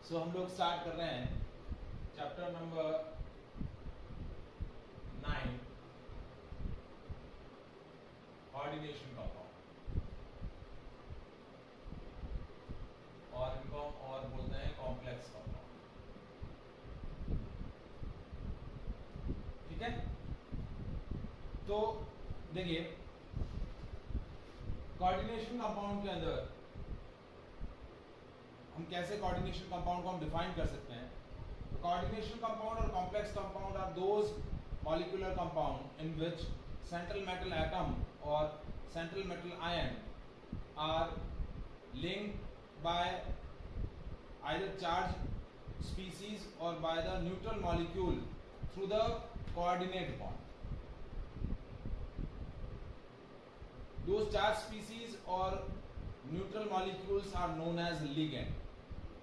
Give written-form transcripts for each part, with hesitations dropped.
सो हम लोग स्टार्ट कर रहे हैं चैप्टर नंबर 9 कोऑर्डिनेशन कंपाउंड, और इनको हम और बोलते हैं कॉम्प्लेक्स कंपाउंड। ठीक है, तो देखिए कोऑर्डिनेशन कंपाउंड के अंदर हम कैसे कोऑर्डिनेशन कंपाउंड को हम डिफाइन कर सकते हैं। तो कोऑर्डिनेशन कंपाउंड और complex compound are those molecular compound in which central metal atom और central metal ion are linked by either charge species or by the neutral molecule through the coordinate bond. Those charge species or neutral molecules are known as ligand.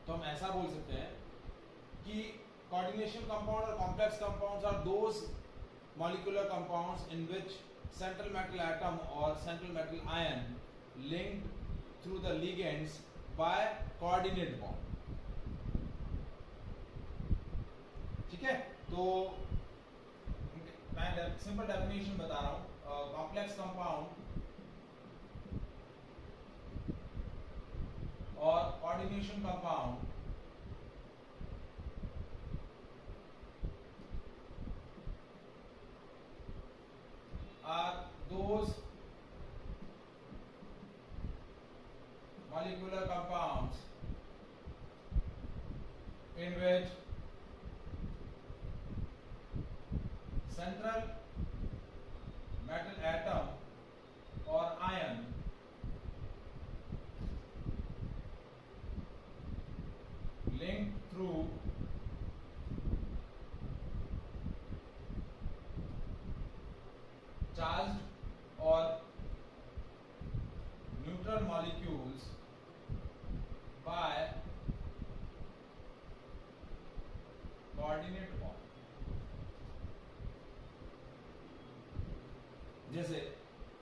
तो हम ऐसा बोल सकते हैं कि coordination compound और complex compounds are those molecular compounds in which central metal atom or central metal ion linked through the ligands by coordinate bond. ठीक है, तो मैं सिंपल डेफिनेशन बता रहा हूं। कॉम्प्लेक्स कंपाउंड और coordination compound are those molecular compounds in which central metal atom or ion linked through charged or neutral molecules by coordinate bond. जैसे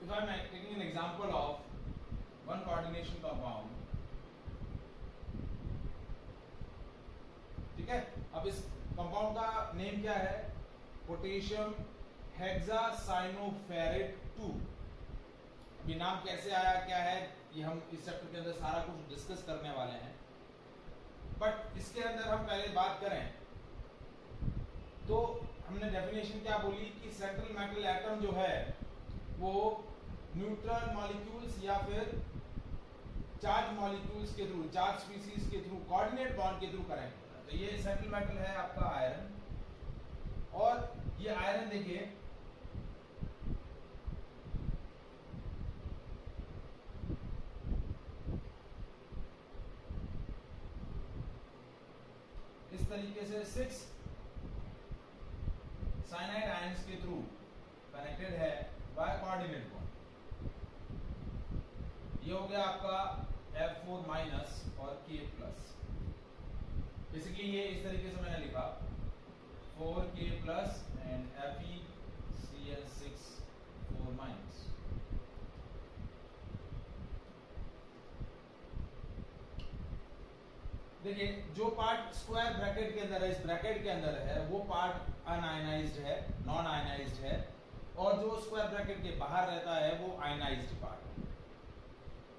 if I am taking an example of one coordination compound, ठीक है, अब इस compound का name क्या है? Potassium hexacyanoferrate 2। अभी नाम कैसे आया, क्या है, ये हम इस चैप्टर के अंदर सारा कुछ डिस्कस करने वाले हैं। बट इसके अंदर हम पहले बात करें तो हमने डेफिनेशन क्या बोली कि सेंट्रल मेटल एटम जो है वो न्यूट्रल मॉलिक्यूल्स या फिर चार्ज मॉलिक्यूल्स के थ्रू, चार्ज स्पीसीज के थ्रू, कोऑर्डिनेट बॉन्ड के थ्रू करेंट होता है। तो ये सेंट्रल मेटल है आपका आयरन, और ये आयरन देखिए इस तरीके से 6 साइनाइड आयंस के थ्रू कनेक्टेड है बाय कोऑर्डिनेट बॉन्ड। ये हो गया आपका F4 माइनस और K प्लस। बेसिकली ये इस तरीके से मैंने लिखा 4K plus and FeCl6 4 minus. देखिए जो पार्ट स्क्वायर ब्रैकेट के अंदर है, इस ब्रैकेट के अंदर है, वो पार्ट अनआयनाइज्ड है, नॉन आयनाइज्ड है, और जो स्क्वायर ब्रैकेट के बाहर रहता है वो आयनाइज्ड पार्ट है।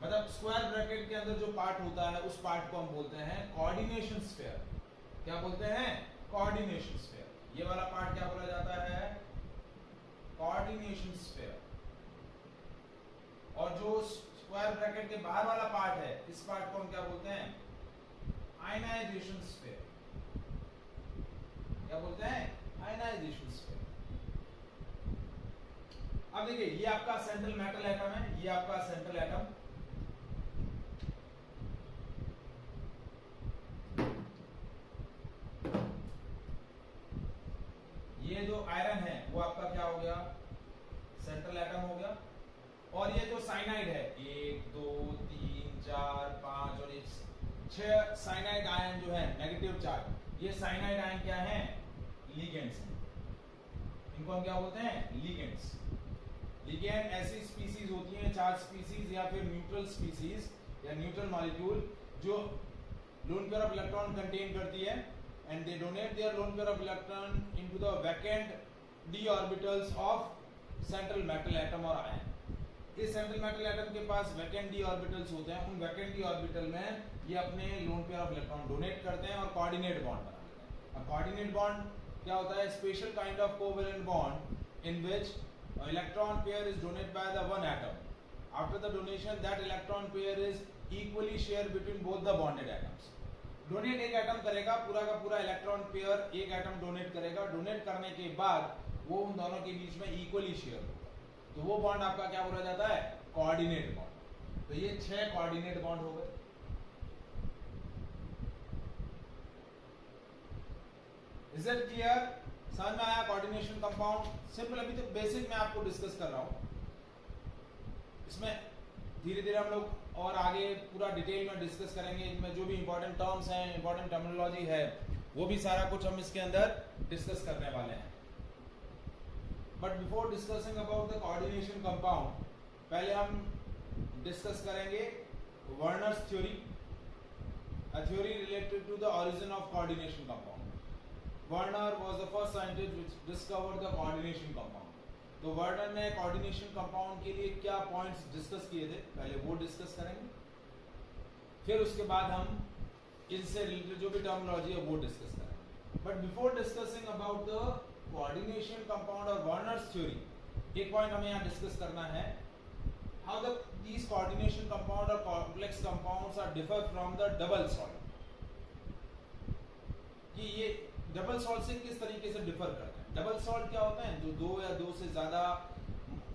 मतलब स्क्वायर ब्रैकेट के अंदर जो पार्ट होता है उस पार्ट को हम बोलते हैं कोऑर्डिनेशन स्फीयर। क्या बोलते हैं? Coordination sphere. ये वाला पार्ट क्या बोला जाता है? Coordination sphere. और जो स्क्वायर ब्रैकेट के बाहर वाला पार्ट है, इस पार्ट को हम क्या बोलते हैं? Ionization sphere. क्या बोलते हैं? Ionization sphere. अब देखिए ये आपका सेंट्रल मेटल एटम है, ये आपका सेंट्रल एटम, ये जो आयरन है वो आपका क्या हो गया? सेंट्रल एटम हो गया। और ये जो साइनाइड है 1 2 3 4 5 और 6 साइनाइड आयन जो है नेगेटिव चार्ज, ये साइनाइड आयन क्या है? लिगेंड्स हैं। इनको हम क्या बोलते हैं? लिगेंड्स। लिगेंड ऐसी स्पीसीज होती हैं, चार्ज स्पीसीज या फिर न्यूट्रल स्पीसीज या न्यूट्रल मॉलिक्यूल, जो lone pair of electron contain करती है, and they donate there lone pair of electron into the vacant D orbitals of central metal atom और आयन। इस सेंट्रल मेटल एटम के पास vacant D orbitals होते हैं, उन vacant D orbital में ये अपने lone pair of electron donate करते हैं और कोऑर्डिनेट बॉन्ड बना लेते हैं। अब कोऑर्डिनेट बॉन्ड क्या होता है? Special kind of covalent bond in which electron pair is donated by the one atom. After the donation, that electron pair is equally shared between both the bonded atoms. Donate एक atom करेगा, पूरा का पूरा electron pair एक atom donate करेगा। Donate करने के बाद वो उन दोनों के बीच में इक्वली शेयर होगा, तो वो बॉन्ड आपका क्या बोला जाता है? Coordinate bond. तो ये 6 कोऑर्डिनेट बॉन्ड हो गए। Is it clear? समझ में आया कोऑर्डिनेशन कंपाउंड? सिंपल, अभी तो बेसिक मैं आपको डिस्कस कर रहा हूं। इसमें धीरे धीरे हम लोग और आगे पूरा डिटेल में डिस्कस करेंगे। इनमें जो भी इंपॉर्टेंट टर्म्स हैं, इंपॉर्टेंट टर्मिनोलॉजी है, वो भी सारा कुछ हम इसके अंदर डिस्कस करने वाले हैं। But before discussing about the coordination compound, पहले हम डिस्कस करेंगे Werner's theory, a theory related to the origin of coordination compound. Werner was the first scientist which discovered the coordination compound. तो वर्नर ने coordination compound के लिए क्या points discuss किए थे, पहले वो डिस्कस करेंगे। फिर उसके बाद हम इनसे रिलेटेड जो भी टर्मिनोलॉजी है वो डिस्कस करेंगे। But before discussing about the coordination compound और वर्नर्स थ्योरी, एक पॉइंट हमें यहाँ डिस्कस करना है, how the these coordination compound और complex compounds are differ from the double salt. कि ये डबल सॉल्ट से किस तरीके से डिफर करते हैं। डबल सॉल्ट क्या होता है? जो 2 या 2 से ज्यादा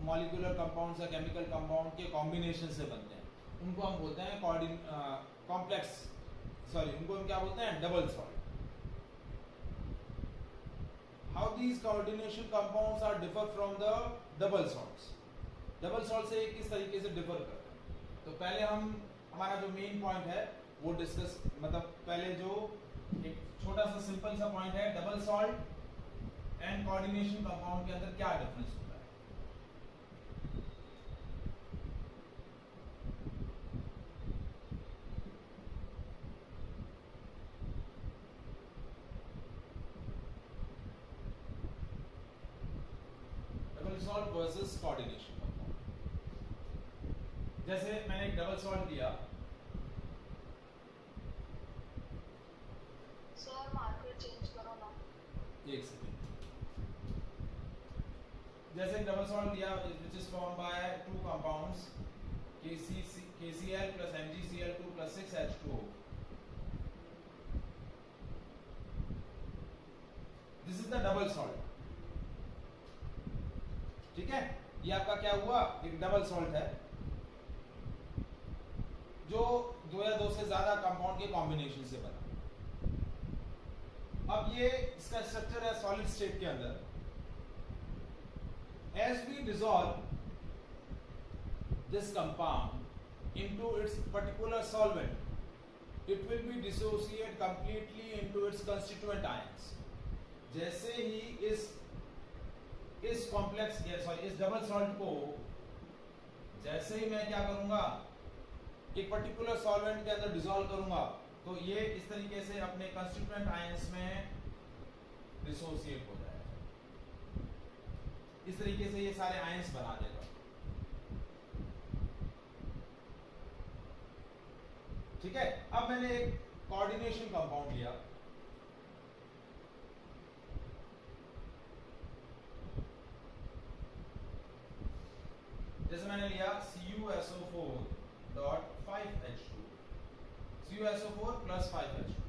मॉलिक्यूलर कंपाउंड्स या केमिकल कंपाउंड के कॉम्बिनेशन से बनते हैं, उनको हम बोलते हैं कॉम्प्लेक्स, सॉरी उनको हम क्या बोलते हैं? Double salt. How these coordination compounds are differ from the double salts. Double salt से किस तरीके से डिफर करते हैं? तो पहले हम हमारा जो मेन पॉइंट है वो डिस्कस, मतलब पहले जो एक छोटा सा सिंपल सा पॉइंट है, double salt and coordination compound के अंदर क्या डिफरेंस होता है। Double salt versus coordination compound. जैसे मैंने एक डबल सॉल्ट लिया, सर मार्कर चेंज करो ना। एक सेकंड। जैसे डबल सॉल्ट लिया which is formed by 2 compounds KCl plus MgCl2 plus 6H2O. This is the double salt. ठीक है, ये आपका क्या हुआ? एक डबल सॉल्ट है जो 2 या 2 से ज्यादा कंपाउंड के कॉम्बिनेशन से बना। अब ये इसका स्ट्रक्चर है सॉलिड स्टेट के अंदर। As we dissolve this compound into its particular solvent, it will be dissociate completely into its constituent ions. जैसे ही इस कॉम्प्लेक्स इस डबल सॉल्ट को जैसे ही मैं क्या करूंगा, एक पर्टिकुलर सॉल्वेंट के अंदर डिसॉल्व करूंगा, तो ये इस तरीके से अपने कंस्टिट्यूएंट आयंस में डिसोसिएट हो जाएगा। इस तरीके से ये सारे आयंस बना देगा। ठीक है, अब मैंने एक कोऑर्डिनेशन कंपाउंड लिया, जैसे मैंने लिया CuSO4.5H2, CuSO4 plus 5H2,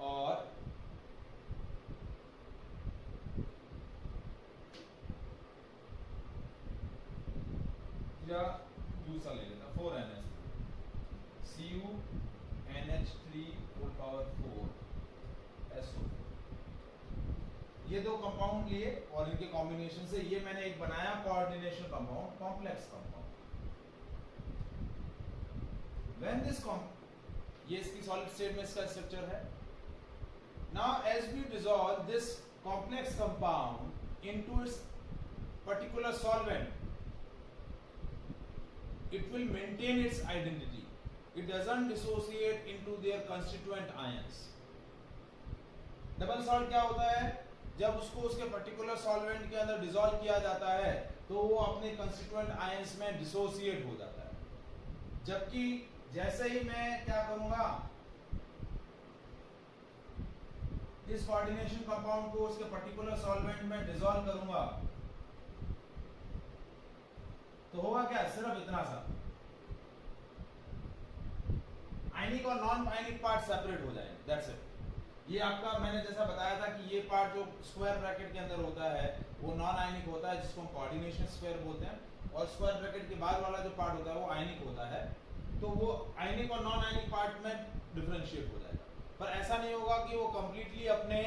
और या दूसरा ले लेता 4NH3, CuNH3/4SO4। ये 2 कंपाउंड लिए और इनके कॉम्बिनेशन से ये मैंने एक बनाया coordination compound, complex compound. When this ये इसकी सॉलिड स्टेट में इसका स्ट्रक्चर है। Now as we dissolve this complex compound into its particular solvent, it will maintain its identity. it doesn't dissociate into their constituent ions. Double salt क्या होता है? जब उसको उसके पर्टिकुलर सॉल्वेंट के अंदर डिसॉल्व किया जाता है तो वो अपने कंस्टिट्यूएंट आयंस में डिसोसिएट हो जाता है। जबकि जैसे ही मैं क्या करूंगा, इस कोऑर्डिनेशन कंपाउंड को उसके पर्टिकुलर सॉल्वेंट में डिसॉल्व करूंगा तो होगा क्या? सिर्फ इतना सा, आयनिक और नॉन आयनिक पार्ट सेपरेट हो जाएंगे, दैट्स इट। ये आपका मैंने जैसा बताया था कि ये पार्ट जो स्क्वायर ब्रैकेट के अंदर होता है वो नॉन आयनिक होता है, जिसको हम कोऑर्डिनेशन स्क्वायर बोलते हैं, और स्क्वायर ब्रैकेट के बाद वाला जो पार्ट होता है वो आयनिक होता है। तो वो आयनिक और नॉन आयनिक पार्ट में डिफरेंशिएट हो जाएगा, पर ऐसा नहीं होगा कि वो कंप्लीटली अपने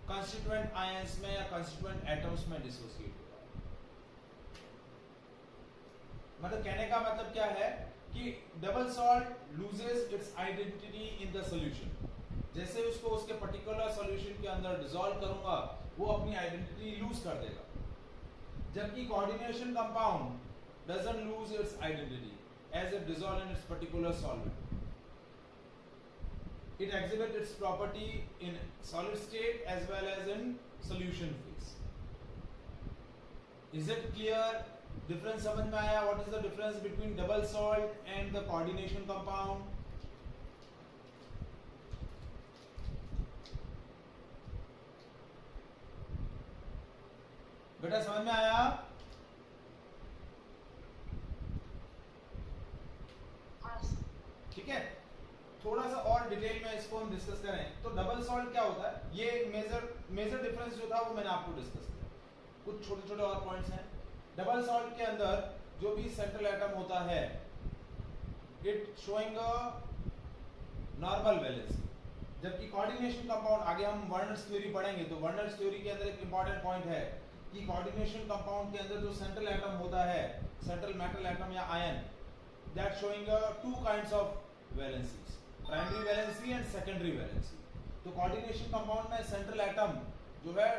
कंस्टिट्यूएंट आयंस में या कंस्टिट्यूएंट एटम्स में डिसोसिएट हो जाएगा। मतलब कहने का मतलब क्या है कि double salt loses it's identity in the solution. जैसे उसको उसके पर्टिकुलर सॉल्यूशन के अंदर डिसॉल्व करूंगा वो अपनी आइडेंटिटी लूज कर देगा, जबकि coordination compound doesn't lose its identity as it dissolve in its particular solvent. It exhibits its property in solid state as well as in solution phase. Is it clear? Difference समझ में आया? What is the difference between double salt and the coordination compound? बेटा समझ में आया? ठीक है, थोड़ा सा और डिटेल में इसको हम डिस्कस करें तो डबल सॉल्ट क्या होता है, ये मेजर डिफरेंस जो था वो मैंने आपको डिस्कस किया। कुछ छोटे छोटे और पॉइंट्स हैं। डबल सॉल्ट के अंदर जो भी सेंट्रल एटम होता है it showing a normal valency, जबकि कोऑर्डिनेशन कंपाउंड, आगे हम वर्नर्स थ्योरी पढ़ेंगे तो वर्नर्स थ्योरी के अंदर एक इंपॉर्टेंट पॉइंट है कि कोऑर्डिनेशन कंपाउंड के अंदर जो सेंट्रल एटम होता है, सेंट्रल मेटल एटम या ion, that showing to kinds of valencies, primary valency and secondary valency. तो कोऑर्डिनेशन कंपाउंड में सेंट्रल एटम जो है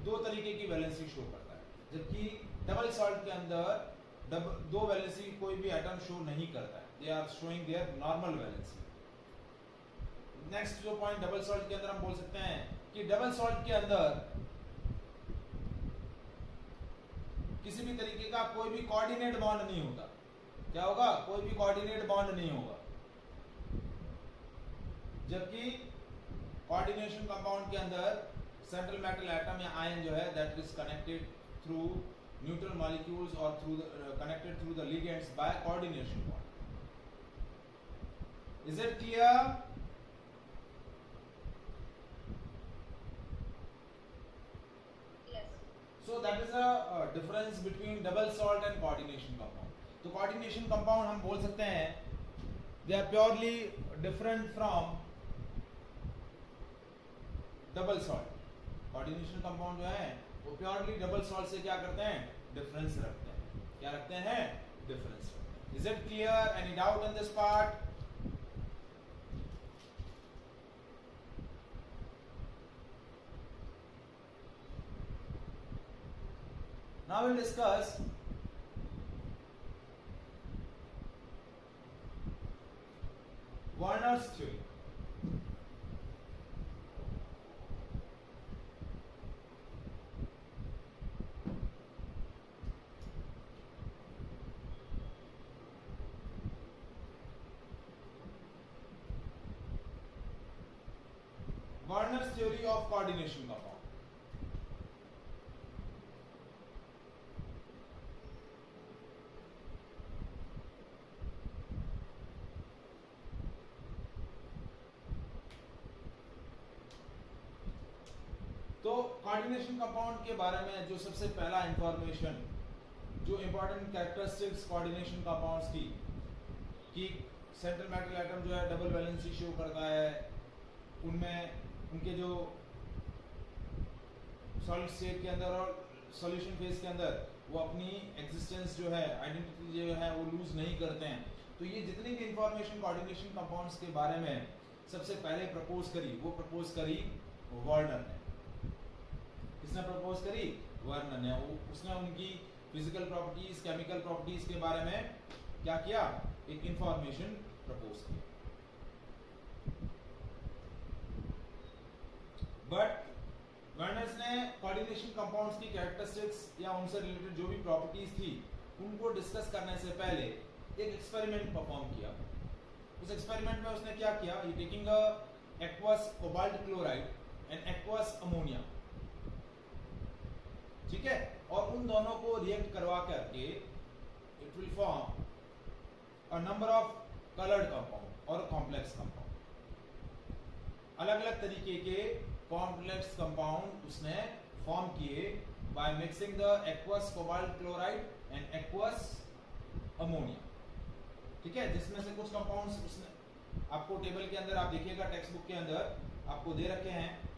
दो तरीके की वैलेंसी शो करता है, जबकि डबल सॉल्ट के अंदर दो वैलेंसी कोई भी एटम शो नहीं करता है, they are showing their normal valency. Next जो पॉइंट डबल सॉल्ट के अंदर हम बोल सकते हैं कि डबल सॉल्ट के अंदर किसी भी तरीके का कोई भी कोऑर्डिनेट बॉन्ड नहीं होता। क्या होगा? कोई भी कोऑर्डिनेट बॉन्ड नहीं होगा, जबकि कोऑर्डिनेशन कंपाउंड के अंदर सेंट्रल मेटल एटम या आयन जो है that is connected through neutral molecules और through connected through the ligands by coordination bond. Is it clear? So that is a difference between double salt and coordination compound. तो coordination compound हम बोल सकते हैं they are purely different from double salt. Coordination compound जो है वो purely double salt से क्या करते हैं? Difference रखते हैं। क्या रखते हैं? Difference रखते हैं। Is it clear? Any doubt in this part? Now we'll discuss Werner's theory. Werner's theory of coordination compound. तो कोऑर्डिनेशन कंपाउंड के बारे में जो सबसे पहला इंफॉर्मेशन, जो इंपॉर्टेंट कैरेक्टरिस्टिक्स कोऑर्डिनेशन कंपाउंड्स की, कि सेंट्रल मेटल एटम जो है डबल वैलेंसी शो करता है, उनमें उनके जो सॉलिड स्टेट के अंदर और सॉल्यूशन फेज के अंदर वो अपनी एग्जिस्टेंस जो है, आइडेंटिटी जो है वो लूज नहीं करते हैं। तो ये जितनी भी इंफॉर्मेशन कोऑर्डिनेशन कंपाउंड्स के बारे में सबसे पहले प्रपोज करी, वो प्रपोज करी वर्नर ने। किसने प्रपोज करी? वर्नर ने। उसने उनकी फिजिकल प्रॉपर्टीज, केमिकल प्रॉपर्टीज के बारे में क्या किया? एक इंफॉर्मेशन प्रपोज की। बट वर्नर्स ने कोऑर्डिनेशन कंपाउंड्स की कैरेक्टरिस्टिक्स या उनसे रिलेटेड जो भी प्रॉपर्टीज थी उनको डिस्कस करने से पहले एक एक्सपेरिमेंट परफॉर्म किया। उस एक्सपेरिमेंट में उसने क्या किया, ये taking a aqueous cobalt chloride and aqueous ammonia, ठीक है, और उन दोनों को रिएक्ट करवा करके it will form a number of coloured compound और कॉम्प्लेक्स कंपाउंड। अलग अलग तरीके के कॉम्प्लेक्स कंपाउंड उसने फॉर्म किए by mixing the aqueous cobalt chloride and aqueous ammonia, ठीक है, जिसमें से कुछ कंपाउंड्स उसने आपको टेबल के अंदर आप देखिएगा, टेक्स्ट बुक के अंदर आपको दे रखे हैं,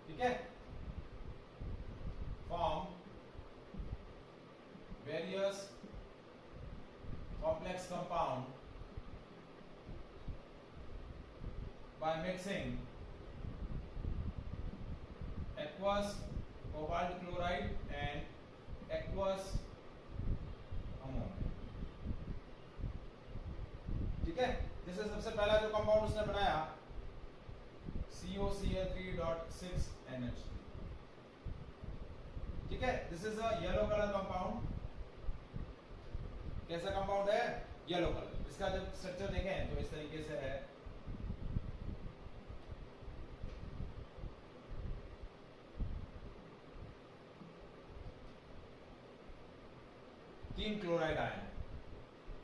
ठीक है, form various complex compound by mixing aqueous cobalt chloride and aqueous ammonia, ठीक है। जैसे सबसे पहला जो कंपाउंड उसने बनाया COCl3.6NH3, ठीक है, this is a yellow colour compound. कैसा कंपाउंड है, येलो कलर। इसका जब स्ट्रक्चर देखें तो इस तरीके से है, तीन क्लोराइड आयन है।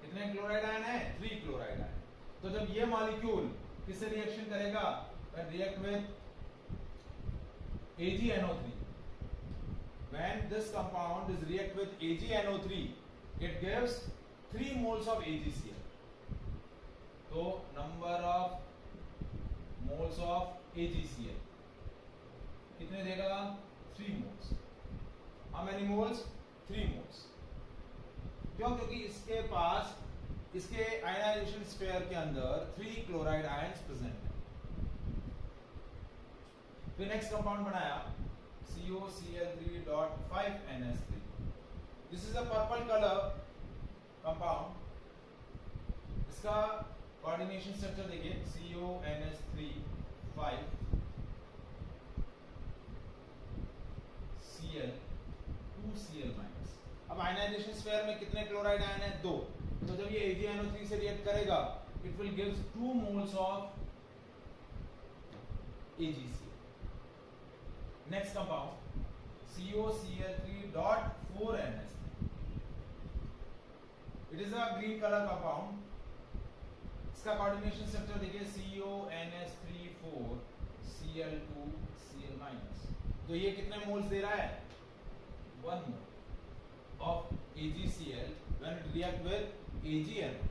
कितने क्लोराइड आयन है, 3 क्लोराइड आयन। तो जब ये मॉलिक्यूल किससे रिएक्शन करेगा, react with AgNO3, when this compound is react with AgNO3 it gives 3 moles of AgCl, तो number of moles of AgCl कितने देगा, 3 moles। how many moles, 3 moles। क्यों, क्योंकि इसके पास इसके आयनाइजेशन स्फीयर के अंदर 3 क्लोराइड आयंस प्रेजेंट है। फिर नेक्स्ट कंपाउंड बनाया COCl3.5NH3, this is a purple colour compound. इसका कोऑर्डिनेशन स्ट्रक्चर देखिए, CONH3 5 Cl 2Cl-। अब आयनाइजेशन स्फीयर में कितने क्लोराइड आयन है, 2। तो जब ये AgNO3 से रिएक्ट करेगा it will gives 2 moles of AgCl। Next compound COCl3.4NH3, it is a green colour compound. इसका कोऑर्डिनेशन स्ट्रक्चर देखिए, CONH3 4 Cl2Cl-। तो ये कितने मोल्स दे रहा है, 1 मोल of AgCl when it react with AgNO।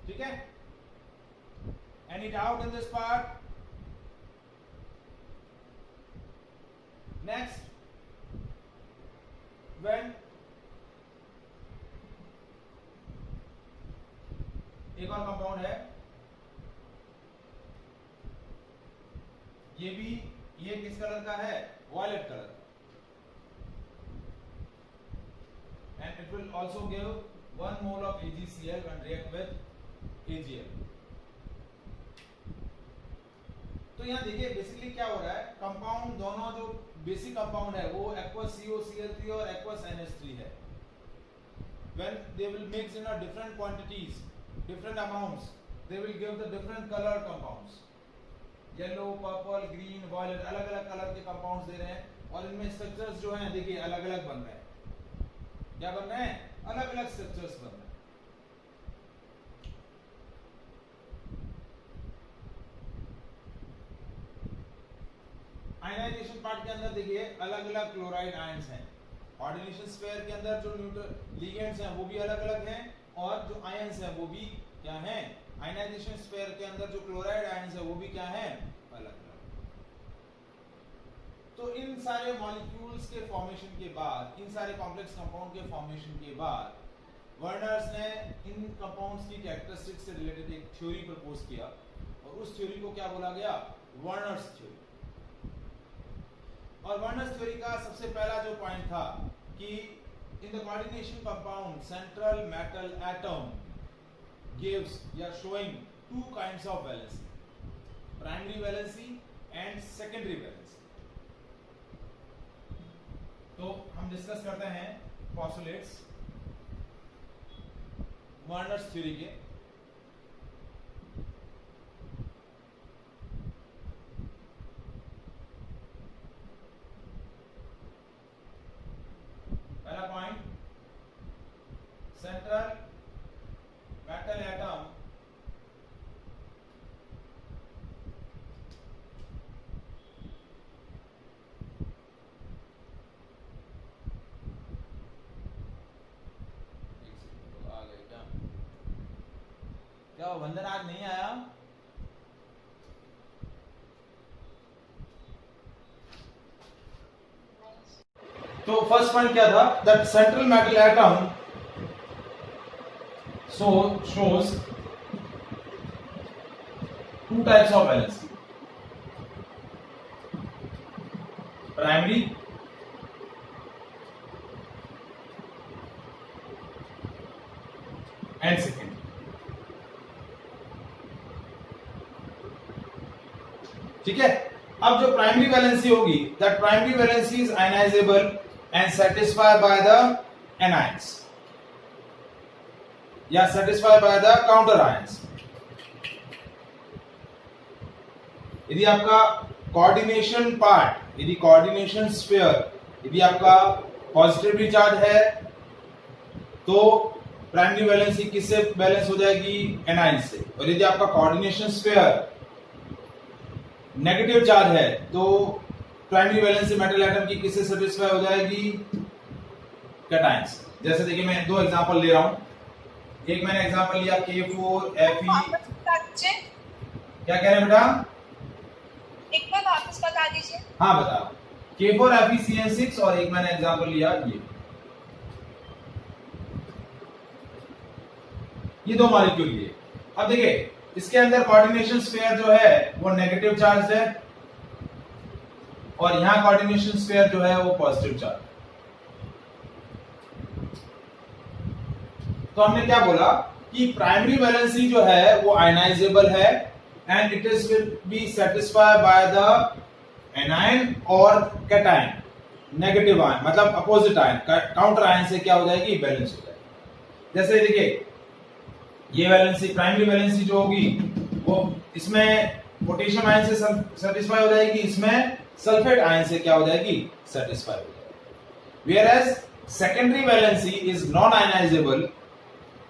ठीक है, any doubt in this part? Next, when एक और कंपाउंड है, ये भी, ये किस कलर का है, violet colour, and it will also give 1 mole of AgCl when react with AgL। तो यहां देखिए बेसिकली क्या हो रहा है, कंपाउंड दोनों जो बेसिक कंपाउंड है वो एक्वस COCl3 और एक्वस NH3 है। when they will mix in a different quantities, different amounts, they will give the different color compounds, yellow, purple, green, violet, अलग अलग कलर के कंपाउंड्स दे रहे हैं, और इनमें स्ट्रक्चर्स जो हैं देखिए अलग अलग बन रहे हैं। क्या बन रहे हैं, अलग अलग स्ट्रक्चर्स बन रहे हैं। आयनाइजेशन पार्ट के अंदर देखिए अलग अलग क्लोराइड आयंस हैं। कोऑर्डिनेशन स्फीयर के अंदर जो लिगेंड्स हैं वो भी अलग अलग हैं, और जो आयंस हैं वो भी क्या हैं, आयनाइजेशन स्फीयर के अंदर जो क्लोराइड आयंस है वो भी क्या है, अलग अलग। तो इन सारे मॉलिक्यूल्स के फॉर्मेशन के बाद, इन सारे कॉम्प्लेक्स कंपाउंड के फॉर्मेशन के बाद वर्नर्स ने इन कंपाउंड्स की कैरेक्टरिस्टिक्स से रिलेटेड एक थ्योरी प्रपोज किया, और और उस थ्योरी को क्या बोला गया? Werner's theory. और वर्नर्स थ्योरी का सबसे पहला जो पॉइंट था कि इन the coordination compound central metal atom gives या showing two kinds of valency, primary valency and secondary valency। तो हम डिस्कस करते हैं पोस्टुलेट्स वर्नर्स थ्योरी के। पहला पॉइंट, सेंट्रल मेटल एटम आ गए क्या वंदन आज नहीं आया? तो फर्स्ट पॉइंट क्या था? That central metal atom shows two types of valency, primary and secondary। ठीक है, अब जो प्राइमरी वैलेंसी होगी, that primary valency is ionizable and satisfied by the anions या satisfied by the counter ions। यदि आपका कोऑर्डिनेशन पार्ट, यदि coordination sphere यदि आपका पॉजिटिवली चार्ज है तो प्राइमरी वैलेंसी किससे बैलेंस हो जाएगी? एनायन से। और यदि आपका कोऑर्डिनेशन स्फीयर नेगेटिव चार्ज है तो प्राइमरी वैलेंसी मेटल एटम की किससे सेटिस्फाई हो जाएगी? कैटायन से। जैसे देखिए मैं दो एग्जांपल ले रहा हूं। एक मैंने एग्जांपल लिया K4Fe। क्या कह रहे हैं बेटा? एक बार वापस बता दीजिए। हाँ बताओ। K4FeCN6 और एक मैंने एग्जांपल लिया ये दो मॉलिक्यूल लिए। अब देखिए इसके अंदर कोऑर्डिनेशन स्फीयर जो है वो नेगेटिव चार्ज है और यहां कोऑर्डिनेशन स्फीयर जो है वो पॉजिटिव चार्ज। तो हमने क्या बोला कि प्राइमरी वैलेंसी जो है वो आयनाइजेबल है and it is will be satisfied by the anion और कैटायन। नेगेटिव आयन मतलब अपोजिट आयन, काउंटर आयन से क्या हो जाएगी? बैलेंस हो जाएगी। जैसे देखिए ये वैलेंसी प्राइमरी वैलेंसी जो होगी वो इसमें पोटेशियम आयन से सेटिस्फाई हो जाएगी, इसमें सल्फेट आयन से क्या हो जाएगी? सेटिस्फाई हो जाएगी। Whereas secondary valency is non-ionizable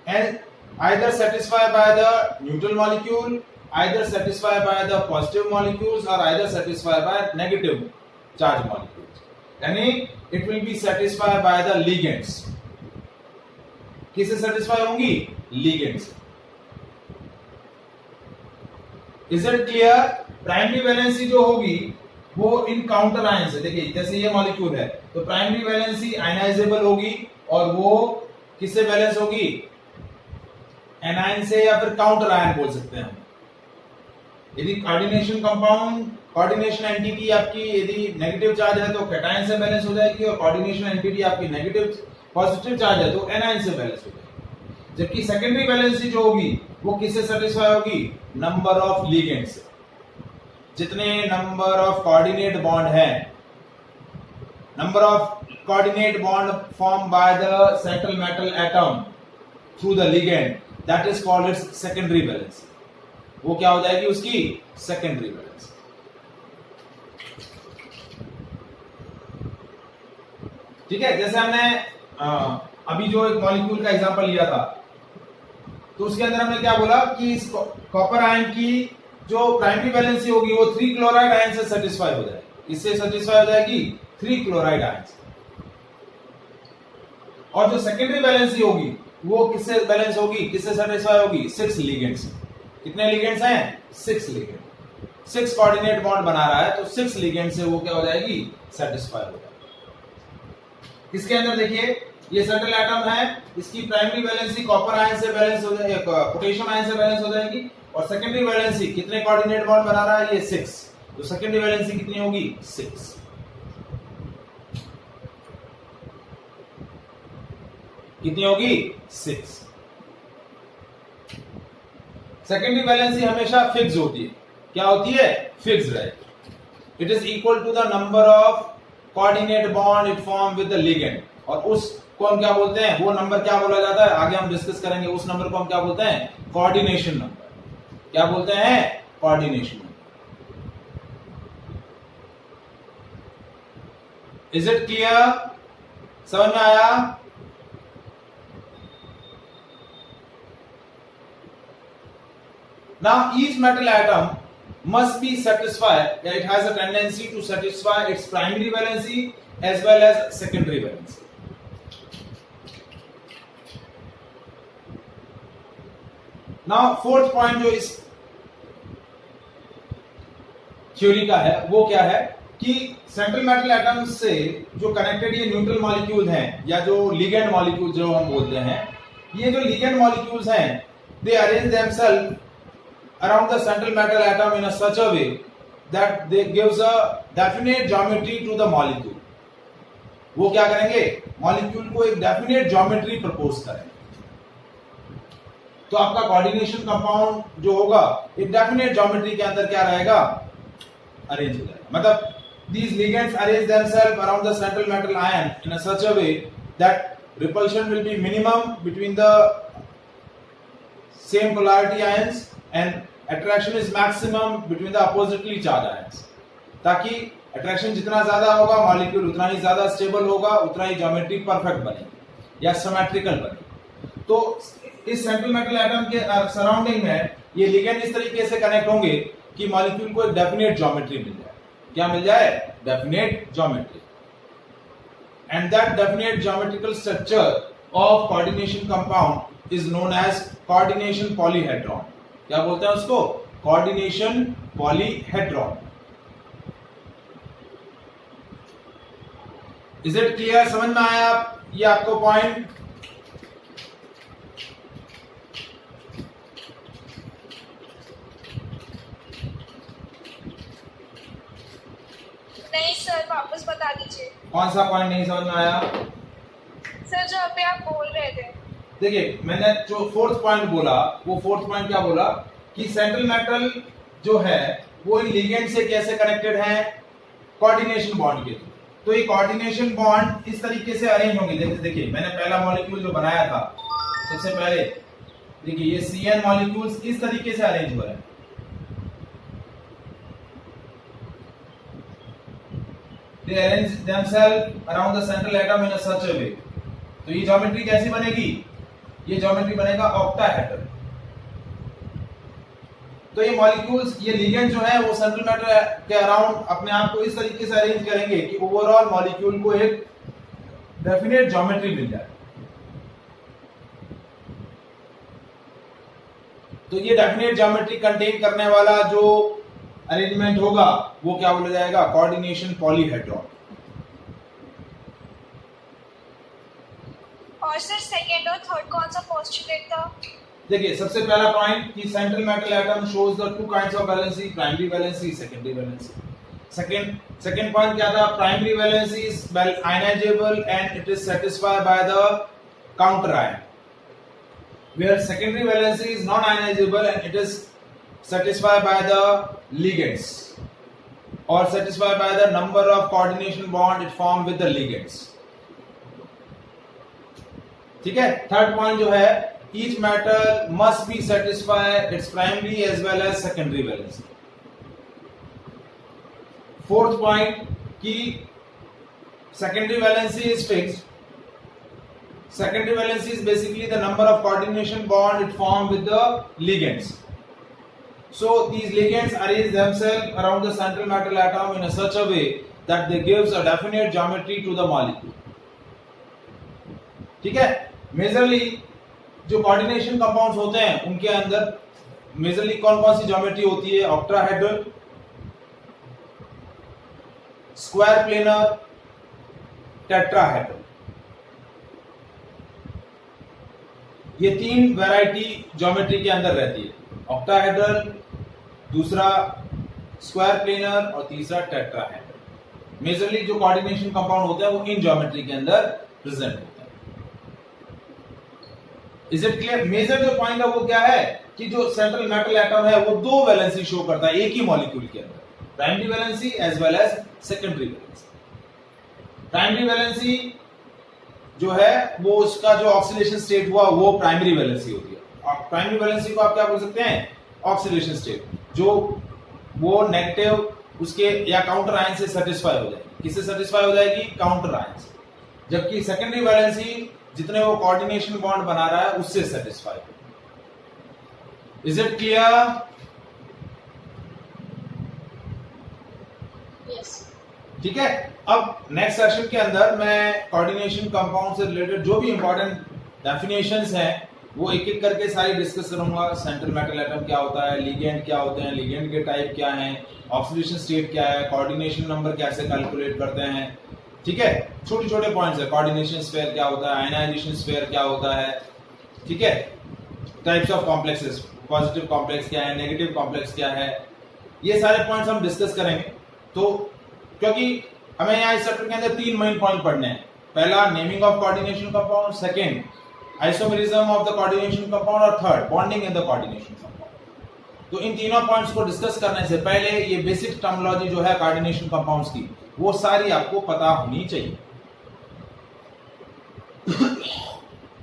and either satisfied by the neutral molecule, either satisfied by the positive molecules or either satisfied by negative charge molecules। यानी it will be satisfied by the ligands। किससे satisfy होंगी? Ligand से। Is it clear? Primary valency जो होगी वो in counter ion से, देखिए जैसे ये मॉलिक्यूल है तो प्राइमरी वैलेंसी आयनाइजेबल होगी और वो किससे बैलेंस होगी? एनायन से या फिर काउंटर आयन बोल सकते हैं हम। यदि कोऑर्डिनेशन कंपाउंड कोऑर्डिनेशन एंटिटी आपकी यदि नेगेटिव चार्ज है तो कैटायन से बैलेंस हो जाएगी और कोऑर्डिनेशन एंटिटी आपकी नेगेटिव पॉजिटिव चार्ज है तो एनायन से बैलेंस हो जाएगी। जबकि सेकेंडरी वैलेंसी जो होगी वो किससे सेटिस्फाई होगी? नंबर ऑफ लिगेंड से। जितने नंबर ऑफ कोऑर्डिनेट बॉन्ड है, number of coordinate bond form by the central metal atom through the ligand, that is called its secondary valency. वो क्या हो जाएगी? उसकी सेकेंडरी वैलेंसी। ठीक है, जैसे हमने अभी जो एक मॉलिक्यूल का एग्जांपल लिया था तो उसके अंदर हमने क्या बोला कि इस कॉपर आयन की जो प्राइमरी वैलेंसी होगी वो 3 क्लोराइड आयन से सेटिस्फाई हो जाएगी। इससे सेटिस्फाई हो जाएगी 3 क्लोराइड आयन से। और जो सेकेंडरी वैलेंसी होगी वो किससे बैलेंस होगी? किससे सेटिस्फाई होगी? 6 लिगेंड्स। कितने लिगेंड्स हैं? 6 लिगेंड। 6 कोऑर्डिनेट बॉन्ड बना रहा है तो 6 लिगेंड से वो क्या हो जाएगी? सेटिस्फाई हो जाएगी। इसके अंदर देखिए ये सेंट्रल एटम है, इसकी प्राइमरी वैलेंसी कॉपर आयन से बैलेंस हो जाएगी, पोटेशियम आयन से बैलेंस हो जाएगी और सेकेंडरी वैलेंसी कितने कोऑर्डिनेट बॉन्ड बना रहा है, ये 6, तो सेकेंडरी वैलेंसी कितनी होगी, 6। कितनी होगी, 6। सेकेंडरी वैलेंसी हमेशा फिक्स होती है, क्या होती है, फिक्स है। It is equal to the number of coordinate bond it form with the ligand, और उसको हम क्या बोलते हैं, वो नंबर क्या बोला जाता है, आगे हम डिस्कस करेंगे। उस नंबर को हम क्या बोलते हैं, कोऑर्डिनेशन नंबर। क्या बोलते हैं, coordination number. Is it clear, समझ में आया? Now each metal atom must be satisfied, it has a tendency to satisfy its primary valency as well as secondary valency. Now fourth point जो इस theory का है वो क्या है कि सेंट्रल मेटल एटम्स से जो कनेक्टेड ये न्यूट्रल मॉलिक्यूल हैं या जो लिगेंड मॉलिक्यूल जो हम बोलते हैं, ये जो लिगेंड मॉलिक्यूल्स हैं they arrange themselves around the central metal atom in a such a way that they gives a definite geometry to the molecule. वो क्या करेंगे, मॉलिक्यूल को एक डेफिनेट ज्योमेट्री प्रपोज करेंगे। तो आपका कोऑर्डिनेशन कंपाउंड जो होगा एक डेफिनेट ज्योमेट्री के अंदर क्या रहेगा, अरेंज हो जाएगा। मतलब these ligands arrange themselves around the central metal ion in a such a way that repulsion will be minimum between the same polarity ions and attraction is maximum between the oppositely charged ions, ताकि attraction जितना ज्यादा होगा molecule उतना ही ज्यादा stable होगा, उतना ही geometry perfect बनेगी या सिमेट्रिकल बनेगी। तो इस सेंट्रल मेटल एटम के सराउंडिंग में ये लिगेंड इस तरीके से कनेक्ट होंगे कि मॉलिक्यूल को एक डेफिनेट ज्योमेट्री मिल जाए। क्या मिल जाए, definite geometry. And that definite geometrical structure of coordination compound is known as coordination polyhedron. क्या बोलते हैं उसको, coordination polyhedron. Is it clear, समझ में आया ये आपको पॉइंट? नहीं सर, वापस बता दीजिए। कौन सा पॉइंट नहीं समझ में आया सर? जो अभी आप बोल रहे थे। देखिए मैंने जो फोर्थ पॉइंट बोला, वो फोर्थ पॉइंट क्या बोला कि सेंट्रल मेटल जो है वो लिगेंड से कैसे कनेक्टेड है, कोऑर्डिनेशन बॉन्ड के थ्रू। तो ये कोऑर्डिनेशन बॉन्ड इस तरीके से अरेंज होंगे। देखिए मैंने पहला मॉलिक्यूल जो बनाया था सबसे पहले, देखिए ये CN मॉलिक्यूल्स इस तरीके से अरेंज हो रहे हैं। They arrange themselves around the central atom in a such a way. तो ये ज्योमेट्री कैसी बनेगी, ये ज्योमेट्री बनेगा ऑक्टाहेड्रल। तो ये मॉलिक्यूल्स, ये लिगेंड जो है वो सेंट्रल मेटल के अराउंड अपने आप को इस तरीके से अरेंज करेंगे कि ओवरऑल मॉलिक्यूल को एक डेफिनेट ज्योमेट्री मिल जाए। तो ये डेफिनेट ज्योमेट्री कंटेन करने वाला जो अरेंजमेंट होगा वो क्या बोला जाएगा, कोऑर्डिनेशन पॉलीहेड्रॉन। और सर सेकंड और थर्ड कौन सा पोस्टुलेट था? देखिए सबसे पहला पॉइंट कि central metal atom shows the two kinds of valency, primary valency, secondary valency. Second point क्या था, primary valency is ionizable and it is satisfied by the counter ion, where secondary valency is non ionizable and it is satisfied by the ligands or satisfied by the number of coordination bond it form with the ligands। ठीक है। Third point जो है, each metal must be satisfy its primary as well as secondary valency। Fourth point कि secondary valency is fixed। Secondary valency is basically the number of coordination bond it form with the ligands। So these ligands arrange themselves around the central metal atom in a such a way that they gives a definite geometry to the molecule। ठीक है। Majorly जो coordination compounds होते हैं उनके अंदर majorly कौन कौन सी geometry होती है, ऑक्टाहेड्रल, स्क्वायर प्लेनर, टेट्राहेड्रल। ये तीन वैरायटी ज्योमेट्री के अंदर रहती है। ऑक्टाहेड्रल, दूसरा स्क्वायर प्लेनर और तीसरा टेट्राहेड्रल। मेजरली जो कोऑर्डिनेशन कंपाउंड होते हैं वो इन ज्योमेट्री के अंदर प्रेजेंट होते हैं। Is it clear? मेजर जो पॉइंट है वो क्या है कि जो सेंट्रल मेटल एटम है वो दो वैलेंसी शो करता है एक ही मॉलिक्यूल के अंदर, primary valency as well as secondary valency. Primary valency जो है वो उसका जो ऑक्सीडेशन स्टेट हुआ वो प्राइमरी वैलेंसी होती है। प्राइमरी वैलेंसी को आप क्या बोल सकते हैं? ऑक्सीडेशन स्टेट, जो वो नेगेटिव उसके या काउंटर आयन से सेटिस्फाई हो जाएगी। किससे सेटिस्फाई हो जाएगी? काउंटर आयन से। जबकि सेकेंडरी वैलेंसी जितने वो कोऑर्डिनेशन बॉन्ड बना रहा है उससे सेटिस्फाई हो। Is it clear? यस। ठीक है। अब नेक्स्ट सेशन के अंदर मैं कोऑर्डिनेशन कंपाउंड से रिलेटेड जो भी इंपॉर्टेंट डेफिनेशंस हैं वो एक एक करके सारी डिस्कस करूंगा। सेंट्रल मेटल एटम क्या होता है, लिगेंड क्या होते हैं, लिगेंड के टाइप क्या हैं, ऑक्सीडेशन स्टेट क्या है, कोऑर्डिनेशन नंबर कैसे कैलकुलेट करते हैं। ठीक है, छोटे छोटे पॉइंट्स है। कोऑर्डिनेशन स्फीयर क्या होता है, आयनाइजेशन स्फीयर क्या होता है, ठीक है, types of complexes, positive complex क्या है, नेगेटिव कॉम्प्लेक्स क्या है, ये सारे पॉइंट्स हम डिस्कस करेंगे। तो क्योंकि हमें यहाँ इस चैप्टर के अंदर 3 मेन पॉइंट पढ़ने हैं। पहला naming of coordination compound, second isomerism of the coordination compound और third bonding in the coordination compound. तो इन तीनों पॉइंट्स को डिस्कस करने से पहले ये बेसिक टर्मिनोलॉजी जो है कोऑर्डिनेशन कंपाउंड्स की वो सारी आपको पता होनी चाहिए।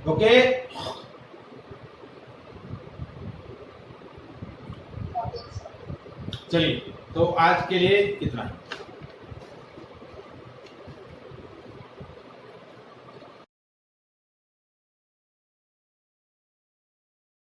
ओके चलिए, तो आज के लिए इतना ही।